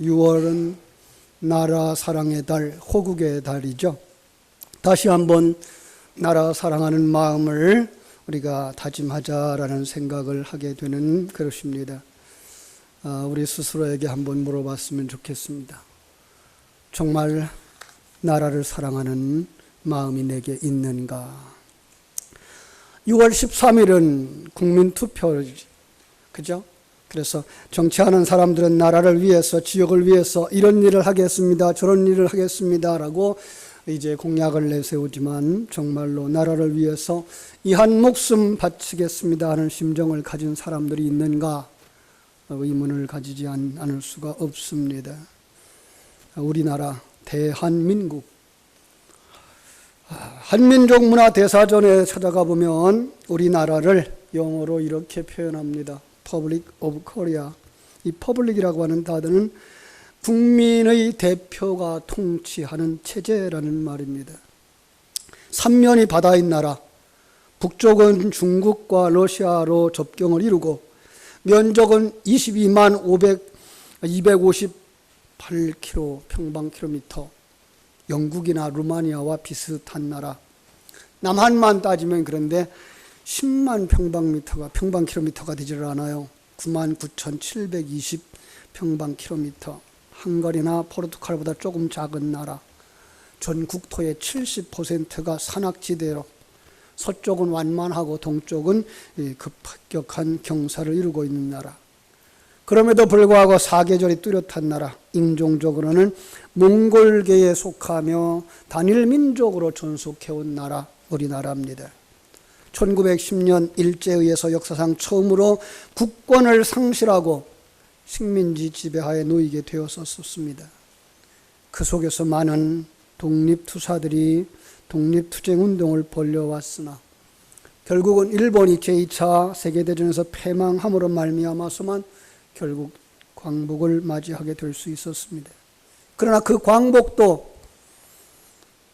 6월은 나라 사랑의 달, 호국의 달이죠. 다시 한번 나라 사랑하는 마음을 우리가 다짐하자라는 생각을 하게 되는 그것입니다. 우리 스스로에게 한번 물어봤으면 좋겠습니다. 정말 나라를 사랑하는 마음이 내게 있는가? 6월 13일은 국민투표지, 그죠? 그래서 정치하는 사람들은 나라를 위해서, 지역을 위해서 이런 일을 하겠습니다, 저런 일을 하겠습니다 라고 이제 공약을 내세우지만, 정말로 나라를 위해서 이 한 목숨 바치겠습니다 하는 심정을 가진 사람들이 있는가? 의문을 가지지 않을 수가 없습니다. 우리나라 대한민국, 한민족 문화 대사전에 찾아가 보면 우리나라를 영어로 이렇게 표현합니다. Public of Korea. 이 퍼블릭이라고 하는 단어는 국민의 대표가 통치하는 체제라는 말입니다. 삼면이 바다인 나라, 북쪽은 중국과 러시아로 접경을 이루고 면적은 22만 258km 평방킬로미터, 영국이나 루마니아와 비슷한 나라. 남한만 따지면 그런데 10만 평방킬로미터가 되지를 않아요. 99,720 평방킬로미터. 헝가리나 포르투갈보다 조금 작은 나라. 전 국토의 70%가 산악지대로, 서쪽은 완만하고 동쪽은 급격한 경사를 이루고 있는 나라. 그럼에도 불구하고 사계절이 뚜렷한 나라, 인종적으로는 몽골계에 속하며 단일 민족으로 존속해온 나라, 우리나라입니다. 1910년 일제에 의해서 역사상 처음으로 국권을 상실하고 식민지 지배하에 놓이게 되었었습니다. 그 속에서 많은 독립투사들이 독립투쟁운동을 벌여왔으나 결국은 일본이 제2차 세계대전에서 패망함으로 말미암아서만 결국 광복을 맞이하게 될 수 있었습니다. 그러나 그 광복도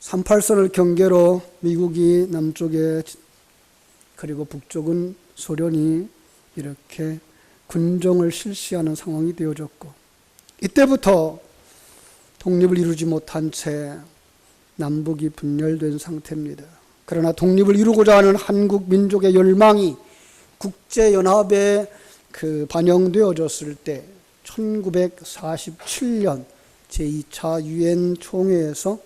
38선을 경계로 미국이 남쪽에, 그리고 북쪽은 소련이 이렇게 군정을 실시하는 상황이 되어졌고, 이때부터 독립을 이루지 못한 채 남북이 분열된 상태입니다. 그러나 독립을 이루고자 하는 한국 민족의 열망이 국제연합에 반영되어졌을 때 1947년 제2차 유엔 총회에서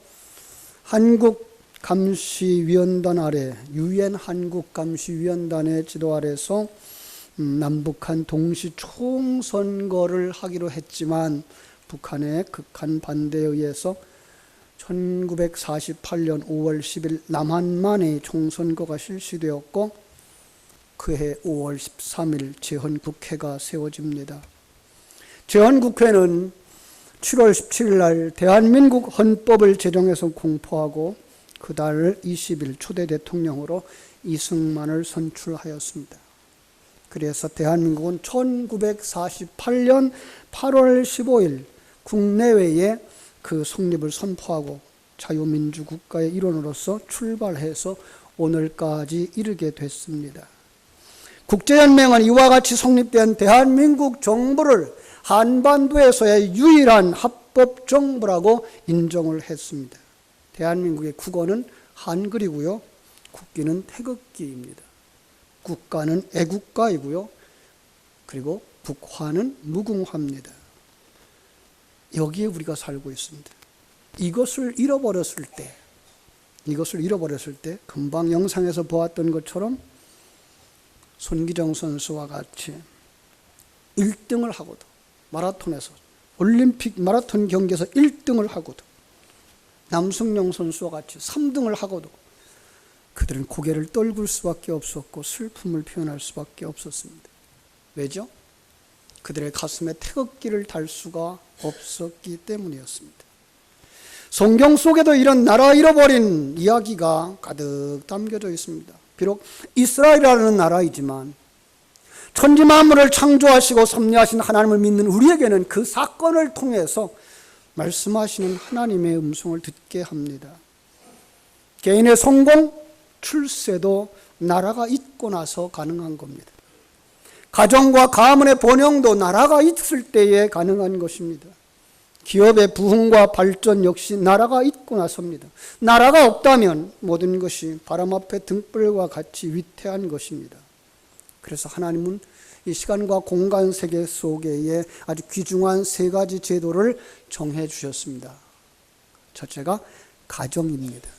한국감시위원단 아래, 유엔 한국감시위원단의 지도 아래서 남북한 동시 총선거를 하기로 했지만 북한의 극한 반대에 의해서 1948년 5월 10일 남한만의 총선거가 실시되었고, 그해 5월 13일 제헌국회가 세워집니다. 제헌국회는 7월 17일 날 대한민국 헌법을 제정해서 공포하고 그달 20일 초대 대통령으로 이승만을 선출하였습니다. 그래서 대한민국은 1948년 8월 15일 국내외에 그 성립을 선포하고 자유민주국가의 일원으로서 출발해서 오늘까지 이르게 됐습니다. 국제연맹은 이와 같이 성립된 대한민국 정부를 한반도에서의 유일한 합법정부라고 인정을 했습니다. 대한민국의 국어는 한글이고요, 국기는 태극기입니다. 국가는 애국가이고요, 그리고 북화는 무궁화입니다. 여기에 우리가 살고 있습니다. 이것을 잃어버렸을 때 금방 영상에서 보았던 것처럼 손기정 선수와 같이 1등을 하고도, 마라톤에서 올림픽 마라톤 경기에서 1등을 하고도, 남승용 선수와 같이 3등을 하고도 그들은 고개를 떨굴 수밖에 없었고 슬픔을 표현할 수밖에 없었습니다. 왜죠? 그들의 가슴에 태극기를 달 수가 없었기 때문이었습니다. 성경 속에도 이런 나라 잃어버린 이야기가 가득 담겨져 있습니다. 비록 이스라엘이라는 나라이지만 천지 만물을 창조하시고 섭리하신 하나님을 믿는 우리에게는 그 사건을 통해서 말씀하시는 하나님의 음성을 듣게 합니다. 개인의 성공, 출세도 나라가 있고 나서 가능한 겁니다. 가정과 가문의 번영도 나라가 있을 때에 가능한 것입니다. 기업의 부흥과 발전 역시 나라가 있고 나섭니다. 나라가 없다면 모든 것이 바람 앞에 등불과 같이 위태한 것입니다. 그래서 하나님은 이 시간과 공간 세계 속에 아주 귀중한 세 가지 제도를 정해 주셨습니다. 첫째가 가정입니다.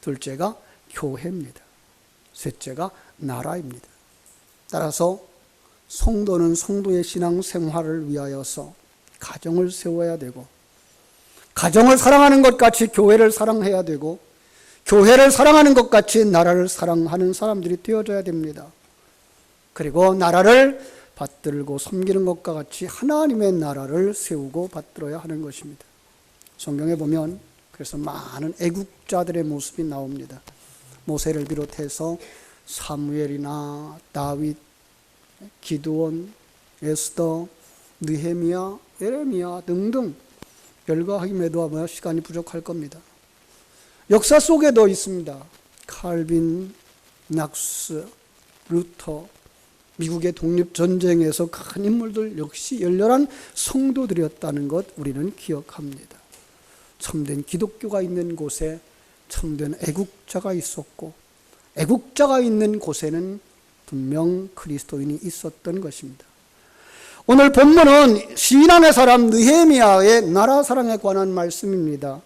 둘째가 교회입니다. 셋째가 나라입니다. 따라서 성도는 성도의 신앙생활을 위하여서 가정을 세워야 되고, 가정을 사랑하는 것 같이 교회를 사랑해야 되고, 교회를 사랑하는 것 같이 나라를 사랑하는 사람들이 되어져야 됩니다. 그리고 나라를 받들고 섬기는 것과 같이 하나님의 나라를 세우고 받들어야 하는 것입니다. 성경에 보면 그래서 많은 애국자들의 모습이 나옵니다. 모세를 비롯해서 사무엘이나 다윗, 기드온, 에스더, 느헤미야, 예레미야 등등 열거하기에도 시간이 부족할 겁니다. 역사 속에도 있습니다. 칼빈, 낙스, 루터, 미국의 독립전쟁에서 큰 인물들 역시 열렬한 성도들이었다는 것 우리는 기억합니다. 참된 기독교가 있는 곳에 참된 애국자가 있었고, 애국자가 있는 곳에는 분명 그리스도인이 있었던 것입니다. 오늘 본문은 신앙의 사람 느헤미야의 나라 사랑에 관한 말씀입니다.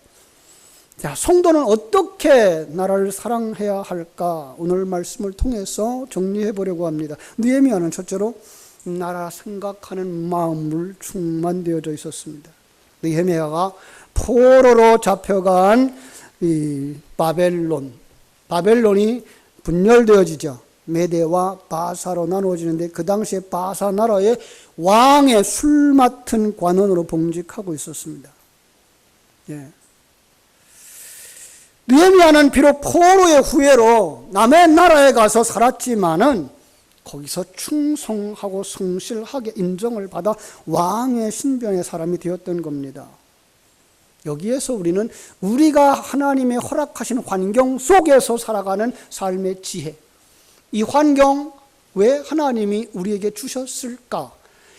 자, 성도는 어떻게 나라를 사랑해야 할까? 오늘 말씀을 통해서 정리해 보려고 합니다. 느헤미야는 첫째로 나라 생각하는 마음을 충만되어져 있었습니다. 느헤미야가 포로로 잡혀간 이 바벨론이 분열되어지죠. 메대와 바사로 나누어지는데 그 당시에 바사 나라의 왕의 술 맡은 관원으로 봉직하고 있었습니다. 예. 느헤미야는 비록 포로의 후예로 남의 나라에 가서 살았지만은 거기서 충성하고 성실하게 인정을 받아 왕의 신병의 사람이 되었던 겁니다. 여기에서 우리는 우리가 하나님의 허락하신 환경 속에서 살아가는 삶의 지혜, 이 환경 왜 하나님이 우리에게 주셨을까?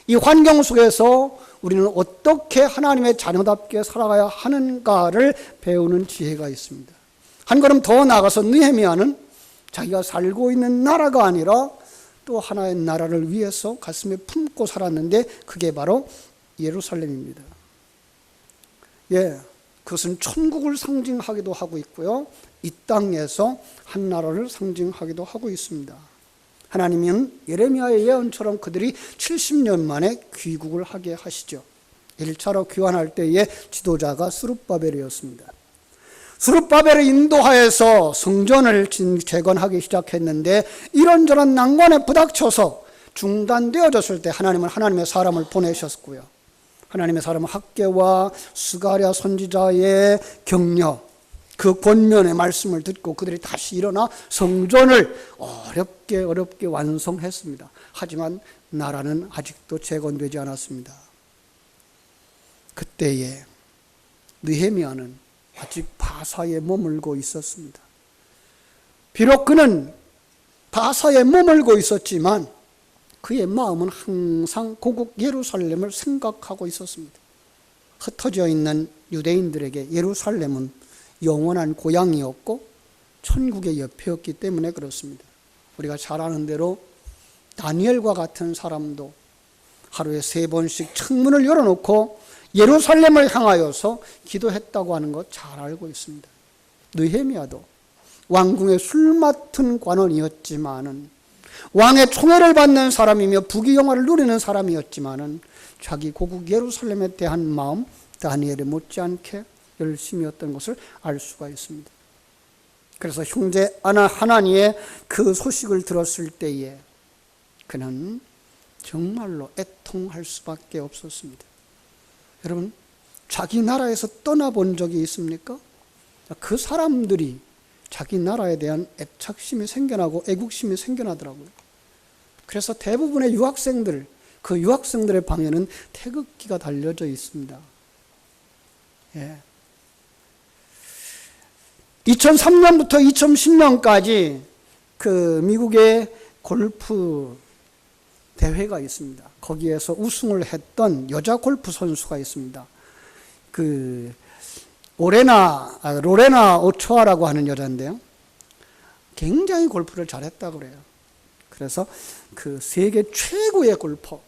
이 환경 속에서 우리는 어떻게 하나님의 자녀답게 살아가야 하는가를 배우는 지혜가 있습니다. 한 걸음 더 나아가서 느헤미야는 자기가 살고 있는 나라가 아니라 또 하나의 나라를 위해서 가슴에 품고 살았는데 그게 바로 예루살렘입니다. 예, 그것은 천국을 상징하기도 하고 있고요, 이 땅에서 한 나라를 상징하기도 하고 있습니다. 하나님은 예레미야의 예언처럼 그들이 70년 만에 귀국을 하게 하시죠. 1차로 귀환할 때의 지도자가 스룹바벨이었습니다. 스룹바벨을 인도하여서 성전을 재건하기 시작했는데 이런저런 난관에 부닥쳐서 중단되어졌을 때 하나님은 하나님의 사람을 보내셨고요. 하나님의 사람은 학개와 스가랴 선지자의 격려, 그 권면의 말씀을 듣고 그들이 다시 일어나 성전을 어렵게 완성했습니다. 하지만 나라는 아직도 재건되지 않았습니다. 그때에 느헤미야는 아직 바사에 머물고 있었습니다. 비록 그는 바사에 머물고 있었지만 그의 마음은 항상 고국 예루살렘을 생각하고 있었습니다. 흩어져 있는 유대인들에게 예루살렘은 영원한 고향이었고 천국의 옆이었기 때문에 그렇습니다. 우리가 잘 아는 대로 다니엘과 같은 사람도 하루에 3번씩 창문을 열어놓고 예루살렘을 향하여서 기도했다고 하는 것 잘 알고 있습니다. 느헤미야도 왕궁의 술 맡은 관원이었지만은, 왕의 총애를 받는 사람이며 부귀영화를 누리는 사람이었지만은 자기 고국 예루살렘에 대한 마음 다니엘이 못지않게 열심이었던 것을 알 수가 있습니다. 그래서 형제 하나니의 그 소식을 들었을 때에 그는 정말로 애통할 수밖에 없었습니다. 여러분, 자기 나라에서 떠나본 적이 있습니까? 그 사람들이 자기 나라에 대한 애착심이 생겨나고 애국심이 생겨나더라고요. 그래서 대부분의 유학생들, 그 유학생들의 방에는 태극기가 달려져 있습니다. 예. 2003년부터 2010년까지 그 미국의 골프 대회가 있습니다. 거기에서 우승을 했던 여자 골프 선수가 있습니다. 로레나 오초아라고 하는 여자인데요. 굉장히 골프를 잘했다고 그래요. 그래서 그 세계 최고의 골퍼,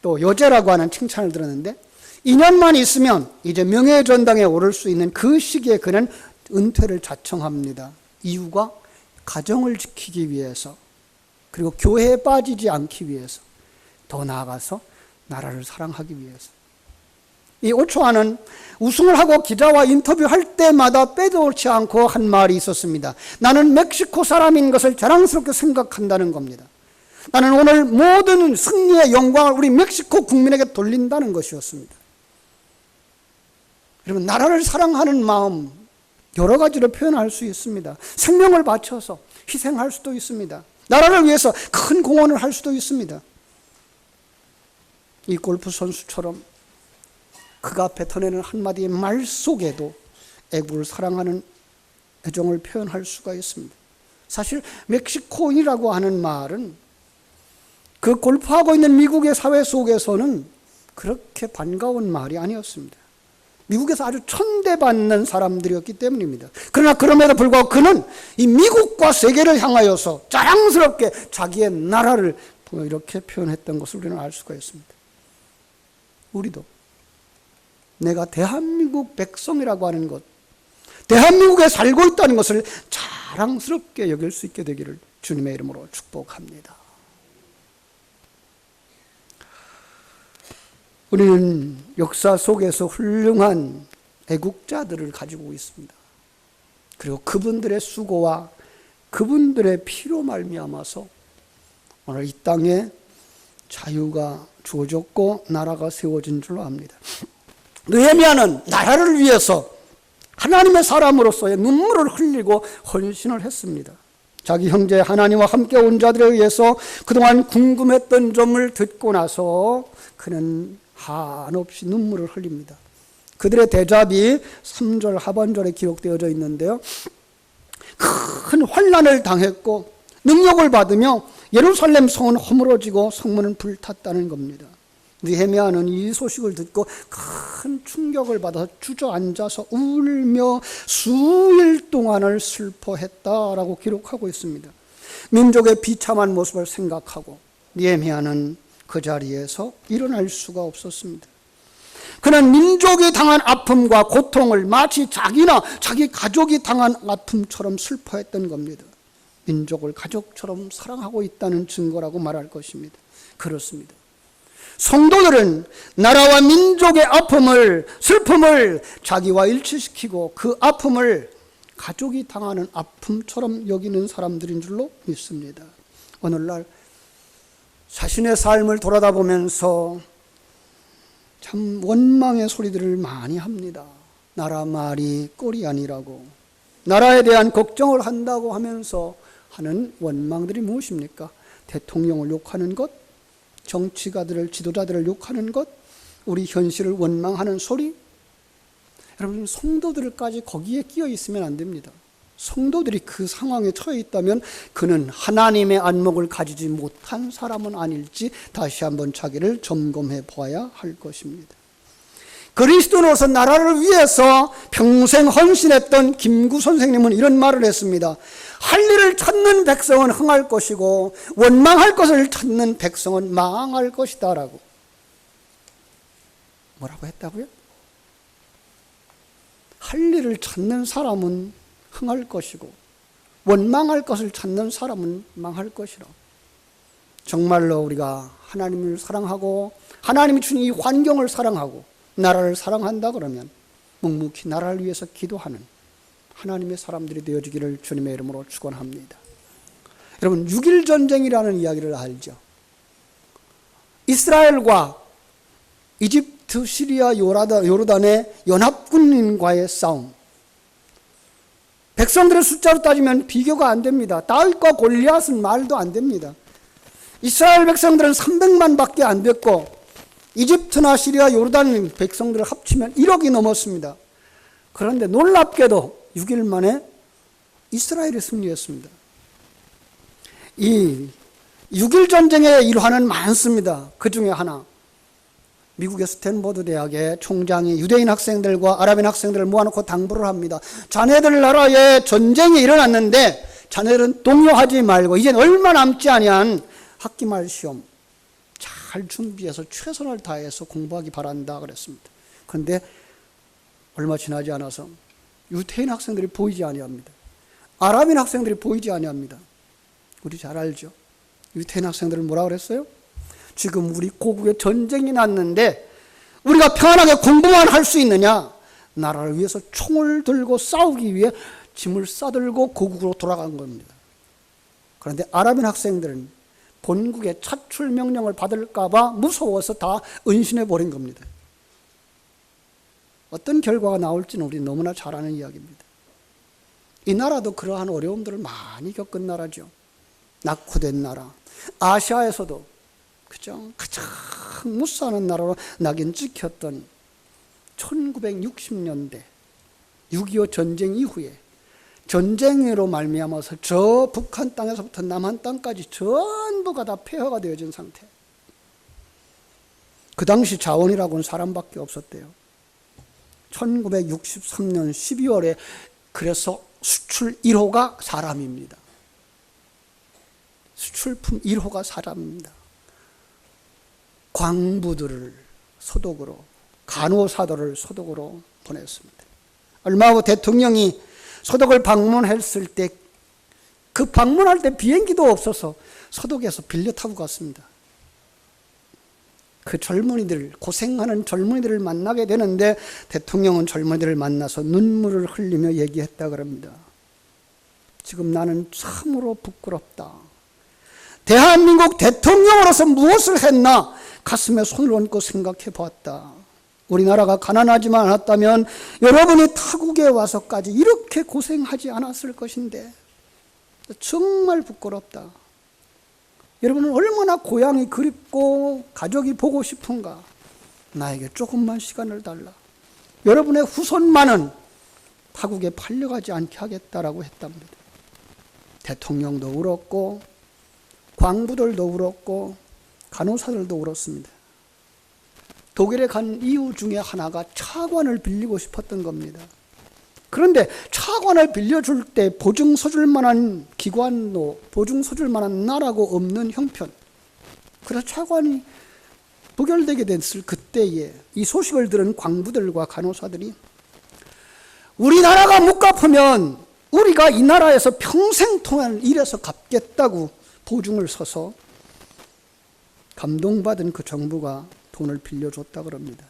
또 여제라고 하는 칭찬을 들었는데 2년만 있으면 이제 명예전당에 오를 수 있는 그 시기에 그는 은퇴를 자청합니다. 이유가 가정을 지키기 위해서, 그리고 교회에 빠지지 않기 위해서, 더 나아가서 나라를 사랑하기 위해서. 이 오초아는 우승을 하고 기자와 인터뷰할 때마다 빼놓지 않고 한 말이 있었습니다. 나는 멕시코 사람인 것을 자랑스럽게 생각한다는 겁니다. 나는 오늘 모든 승리의 영광을 우리 멕시코 국민에게 돌린다는 것이었습니다. 여러분, 나라를 사랑하는 마음 여러 가지로 표현할 수 있습니다. 생명을 바쳐서 희생할 수도 있습니다. 나라를 위해서 큰 공헌을 할 수도 있습니다. 이 골프 선수처럼 그가 뱉어내는 한마디의 말 속에도 애국을 사랑하는 애정을 표현할 수가 있습니다. 사실 멕시코인이라고 하는 말은 그 골프하고 있는 미국의 사회 속에서는 그렇게 반가운 말이 아니었습니다. 미국에서 아주 천대받는 사람들이었기 때문입니다. 그러나 그럼에도 불구하고 그는 이 미국과 세계를 향하여서 자랑스럽게 자기의 나라를 이렇게 표현했던 것을 우리는 알 수가 있습니다. 우리도 내가 대한민국 백성이라고 하는 것, 대한민국에 살고 있다는 것을 자랑스럽게 여길 수 있게 되기를 주님의 이름으로 축복합니다. 우리는 역사 속에서 훌륭한 애국자들을 가지고 있습니다. 그리고 그분들의 수고와 그분들의 피로 말미암아서 오늘 이 땅에 자유가 주어졌고 나라가 세워진 줄로 압니다. 느헤미야는 나라를 위해서 하나님의 사람으로서의 눈물을 흘리고 헌신을 했습니다. 자기 형제 하나님과 함께 온 자들에 의해서 그동안 궁금했던 점을 듣고 나서 그는 한없이 눈물을 흘립니다. 그들의 대답이 3절 하반절에 기록되어져 있는데요. 큰 환난을 당했고 능력을 받으며 예루살렘 성은 허물어지고 성문은 불탔다는 겁니다. 느헤미야는 이 소식을 듣고 큰 충격을 받아서 주저앉아서 울며 수일 동안을 슬퍼했다라고 기록하고 있습니다. 민족의 비참한 모습을 생각하고 느헤미야는 그 자리에서 일어날 수가 없었습니다. 그는 민족이 당한 아픔과 고통을 마치 자기나 자기 가족이 당한 아픔처럼 슬퍼했던 겁니다. 민족을 가족처럼 사랑하고 있다는 증거라고 말할 것입니다. 그렇습니다. 성도들은 나라와 민족의 아픔을, 슬픔을 자기와 일치시키고 그 아픔을 가족이 당하는 아픔처럼 여기는 사람들인 줄로 믿습니다. 오늘날 자신의 삶을 돌아다 보면서 참 원망의 소리들을 많이 합니다. 나라 말이 꼴이 아니라고, 나라에 대한 걱정을 한다고 하면서 하는 원망들이 무엇입니까? 대통령을 욕하는 것, 정치가들을, 지도자들을 욕하는 것, 우리 현실을 원망하는 소리. 여러분, 성도들까지 거기에 끼어 있으면 안 됩니다. 성도들이 그 상황에 처해 있다면 그는 하나님의 안목을 가지지 못한 사람은 아닐지 다시 한번 자기를 점검해 보아야 할 것입니다. 그리스도로서 나라를 위해서 평생 헌신했던 김구 선생님은 이런 말을 했습니다. 할 일을 찾는 백성은 흥할 것이고 원망할 것을 찾는 백성은 망할 것이다 라고. 뭐라고 했다고요? 할 일을 찾는 사람은 흥할 것이고 원망할 것을 찾는 사람은 망할 것이라. 정말로 우리가 하나님을 사랑하고 하나님이 주신 이 환경을 사랑하고 나라를 사랑한다 그러면 묵묵히 나라를 위해서 기도하는 하나님의 사람들이 되어지기를 주님의 이름으로 축원합니다. 여러분, 6.1 전쟁이라는 이야기를 알죠? 이스라엘과 이집트, 시리아, 요르단의 연합군인과의 싸움. 백성들의 숫자로 따지면 비교가 안 됩니다. 다윗과 골리앗은 말도 안 됩니다. 이스라엘 백성들은 300만 밖에 안 됐고 이집트나 시리아, 요르단 백성들을 합치면 1억이 넘었습니다. 그런데 놀랍게도 6일 만에 이스라엘이 승리했습니다. 이 6.1 전쟁의 일화는 많습니다. 그 중에 하나, 미국의 스탠포드 대학의 총장이 유대인 학생들과 아랍인 학생들을 모아놓고 당부를 합니다. 자네들 나라에 전쟁이 일어났는데 자네들은 동요하지 말고 이젠 얼마 남지 아니한 학기 말 시험 잘 준비해서 최선을 다해서 공부하기 바란다 그랬습니다. 그런데 얼마 지나지 않아서 유대인 학생들이 보이지 아니합니다. 아랍인 학생들이 보이지 아니합니다. 우리 잘 알죠? 유대인 학생들은 뭐라 그랬어요? 지금 우리 고국에 전쟁이 났는데 우리가 편안하게 공부만 할 수 있느냐? 나라를 위해서 총을 들고 싸우기 위해 짐을 싸들고 고국으로 돌아간 겁니다. 그런데 아랍인 학생들은 본국의 차출 명령을 받을까 봐 무서워서 다 은신해 버린 겁니다. 어떤 결과가 나올지는 우리 너무나 잘 아는 이야기입니다. 이 나라도 그러한 어려움들을 많이 겪은 나라죠. 낙후된 나라. 아시아에서도 그죠? 가장 무사하는 나라로 낙인 찍혔던 1960년대 6.25 전쟁 이후에 전쟁으로 말미암아서 저 북한 땅에서부터 남한 땅까지 전부가 다 폐허가 되어진 상태. 그 당시 자원이라고는 사람밖에 없었대요. 1963년 12월에 그래서 수출 1호가 사람입니다. 수출품 1호가 사람입니다. 광부들을 소독으로, 간호사들을 소독으로 보냈습니다. 얼마 후 대통령이 소독을 방문했을 때 그 방문할 때 비행기도 없어서 소독에서 빌려 타고 갔습니다. 그 젊은이들, 고생하는 젊은이들을 만나게 되는데 대통령은 젊은이들을 만나서 눈물을 흘리며 얘기했다 그럽니다. 지금 나는 참으로 부끄럽다. 대한민국 대통령으로서 무엇을 했나 가슴에 손을 얹고 생각해 보았다. 우리나라가 가난하지만 않았다면 여러분이 타국에 와서까지 이렇게 고생하지 않았을 것인데 정말 부끄럽다. 여러분은 얼마나 고향이 그립고 가족이 보고 싶은가. 나에게 조금만 시간을 달라. 여러분의 후손만은 타국에 팔려가지 않게 하겠다라고 했답니다. 대통령도 울었고 광부들도 울었고 간호사들도 울었습니다. 독일에 간 이유 중에 하나가 차관을 빌리고 싶었던 겁니다. 그런데 차관을 빌려줄 때 보증 서줄 만한 기관도 보증 서줄 만한 나라고 없는 형편. 그래서 차관이 부결되게 됐을 그때에 이 소식을 들은 광부들과 간호사들이 우리나라가 못 갚으면 우리가 이 나라에서 평생 동안 일해서 갚겠다고 보증을 서서 감동받은 그 정부가 돈을 빌려줬다 그럽니다.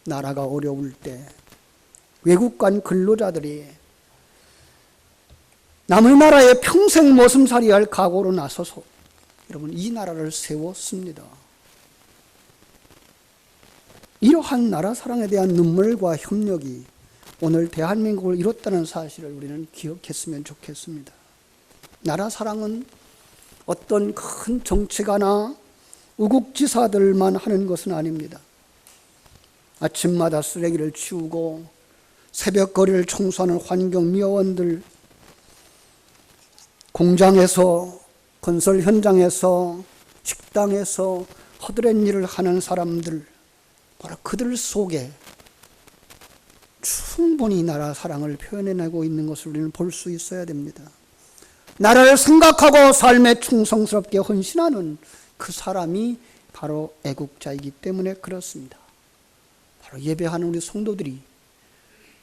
나라가 어려울 때 외국 간 근로자들이 남의 나라에 평생 머슴살이 할 각오로 나서서 여러분 이 나라를 세웠습니다. 이러한 나라 사랑에 대한 눈물과 협력이 오늘 대한민국을 이뤘다는 사실을 우리는 기억했으면 좋겠습니다. 나라 사랑은 어떤 큰 정치가나 우국지사들만 하는 것은 아닙니다. 아침마다 쓰레기를 치우고 새벽 거리를 청소하는 환경미화원들, 공장에서, 건설 현장에서, 식당에서 허드렛 일을 하는 사람들, 바로 그들 속에 충분히 나라 사랑을 표현해내고 있는 것을 우리는 볼 수 있어야 됩니다. 나라를 생각하고 삶에 충성스럽게 헌신하는 그 사람이 바로 애국자이기 때문에 그렇습니다. 바로 예배하는 우리 성도들이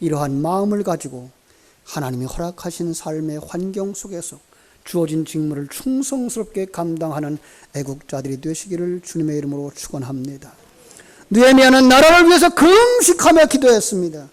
이러한 마음을 가지고 하나님이 허락하신 삶의 환경 속에서 주어진 직무를 충성스럽게 감당하는 애국자들이 되시기를 주님의 이름으로 축원합니다. 느헤미야는 나라를 위해서 금식하며 기도했습니다.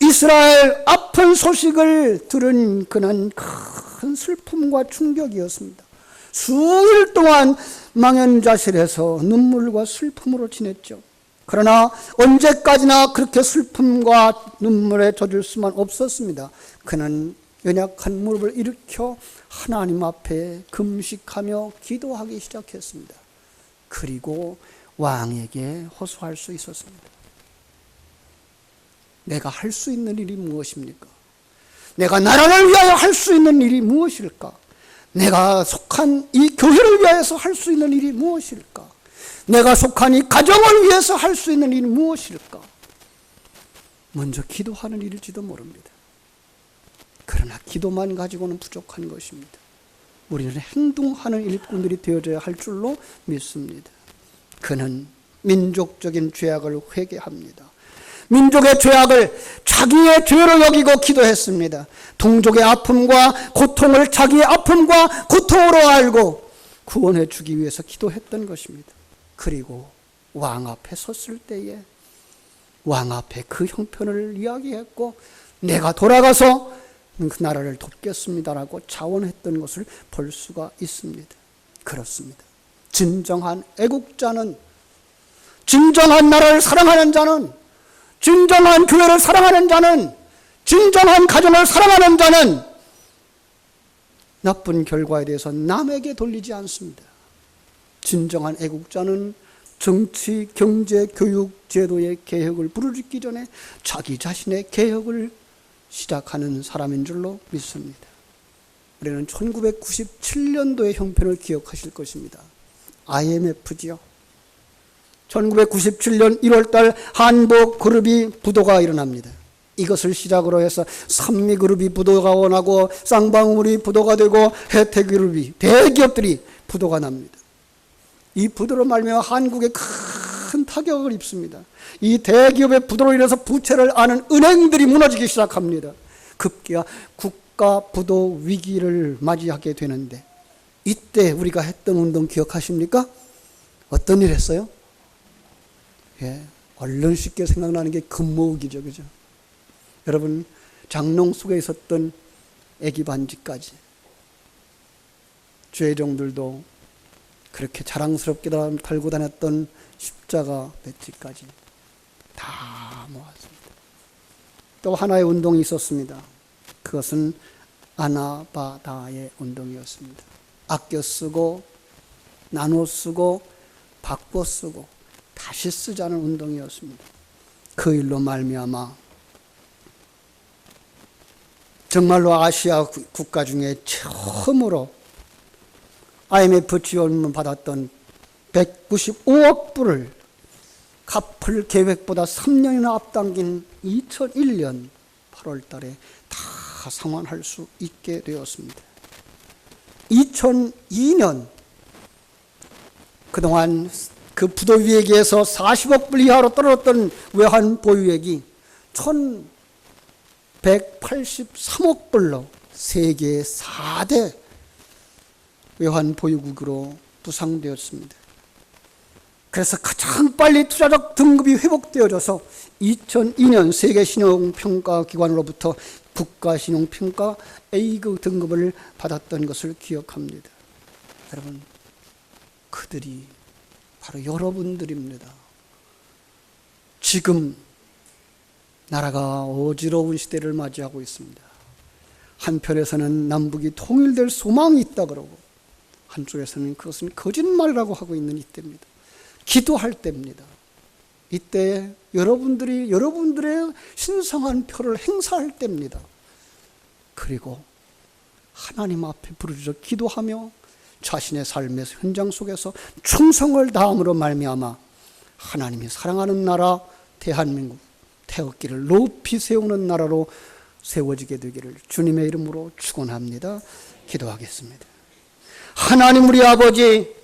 이스라엘 아픈 소식을 들은 그는 큰 슬픔과 충격이었습니다. 수일 동안 망연자실해서 눈물과 슬픔으로 지냈죠. 그러나 언제까지나 그렇게 슬픔과 눈물에 젖을 수만 없었습니다. 그는 연약한 무릎을 일으켜 하나님 앞에 금식하며 기도하기 시작했습니다. 그리고 왕에게 호소할 수 있었습니다. 내가 할 수 있는 일이 무엇입니까? 내가 나라를 위하여 할 수 있는 일이 무엇일까? 내가 속한 이 교회를 위해서 할 수 있는 일이 무엇일까? 내가 속한 이 가정을 위해서 할 수 있는 일이 무엇일까? 먼저 기도하는 일일지도 모릅니다. 그러나 기도만 가지고는 부족한 것입니다. 우리는 행동하는 일꾼들이 되어져야 할 줄로 믿습니다. 그는 민족적인 죄악을 회개합니다. 민족의 죄악을 자기의 죄로 여기고 기도했습니다. 동족의 아픔과 고통을 자기의 아픔과 고통으로 알고 구원해 주기 위해서 기도했던 것입니다. 그리고 왕 앞에 섰을 때에 왕 앞에 그 형편을 이야기했고 내가 돌아가서 그 나라를 돕겠습니다라고 자원했던 것을 볼 수가 있습니다. 그렇습니다. 진정한 애국자는, 진정한 나라를 사랑하는 자는, 진정한 교회를 사랑하는 자는, 진정한 가정을 사랑하는 자는 나쁜 결과에 대해서 남에게 돌리지 않습니다. 진정한 애국자는 정치, 경제, 교육, 제도의 개혁을 부르짖기 전에 자기 자신의 개혁을 시작하는 사람인 줄로 믿습니다. 우리는 1997년도의 형편을 기억하실 것입니다. IMF지요. 1997년 1월달 한복그룹이 부도가 일어납니다. 이것을 시작으로 해서 산미그룹이 부도가 원하고 쌍방울이 부도가 되고 혜택그룹이, 대기업들이 부도가 납니다. 이 부도로 말미암아 한국에 큰 타격을 입습니다. 이 대기업의 부도로 인해서 부채를 안은 은행들이 무너지기 시작합니다. 급기야 국가 부도 위기를 맞이하게 되는데 이때 우리가 했던 운동 기억하십니까? 어떤 일 했어요? 예, 얼른 쉽게 생각나는 게 금모으기죠, 그죠? 여러분, 장롱 속에 있었던 애기 반지까지, 죄종들도 그렇게 자랑스럽게 달고 다녔던 십자가 배지까지 다 모았습니다. 또 하나의 운동이 있었습니다. 그것은 아나바다의 운동이었습니다. 아껴 쓰고 나눠 쓰고 바꿔 쓰고 다시 쓰자는 운동이었습니다. 그 일로 말미암아 정말로 아시아 국가 중에 처음으로 IMF 지원을 받았던 195억 불을 갚을 계획보다 3년이나 앞당긴 2001년 8월 달에 다 상환할 수 있게 되었습니다. 2002년 그동안 그 부도 위액에서 40억 불 이하로 떨어졌던 외환 보유액이 1,183억 불로 세계 4대 외환 보유국으로 부상되었습니다. 그래서 가장 빨리 투자적 등급이 회복되어져서 2002년 세계신용평가기관으로부터 국가신용평가 A급 등급을 받았던 것을 기억합니다. 여러분, 그들이 바로 여러분들입니다. 지금 나라가 어지러운 시대를 맞이하고 있습니다. 한편에서는 남북이 통일될 소망이 있다 그러고 한쪽에서는 그것은 거짓말이라고 하고 있는 이때입니다. 기도할 때입니다. 이때 여러분들이 여러분들의 신성한 표를 행사할 때입니다. 그리고 하나님 앞에 부르짖어 기도하며 자신의 삶의 현장 속에서 충성을 다함으로 말미암아 하나님이 사랑하는 나라 대한민국 태극기를 높이 세우는 나라로 세워지게 되기를 주님의 이름으로 축원합니다. 기도하겠습니다. 하나님 우리 아버지,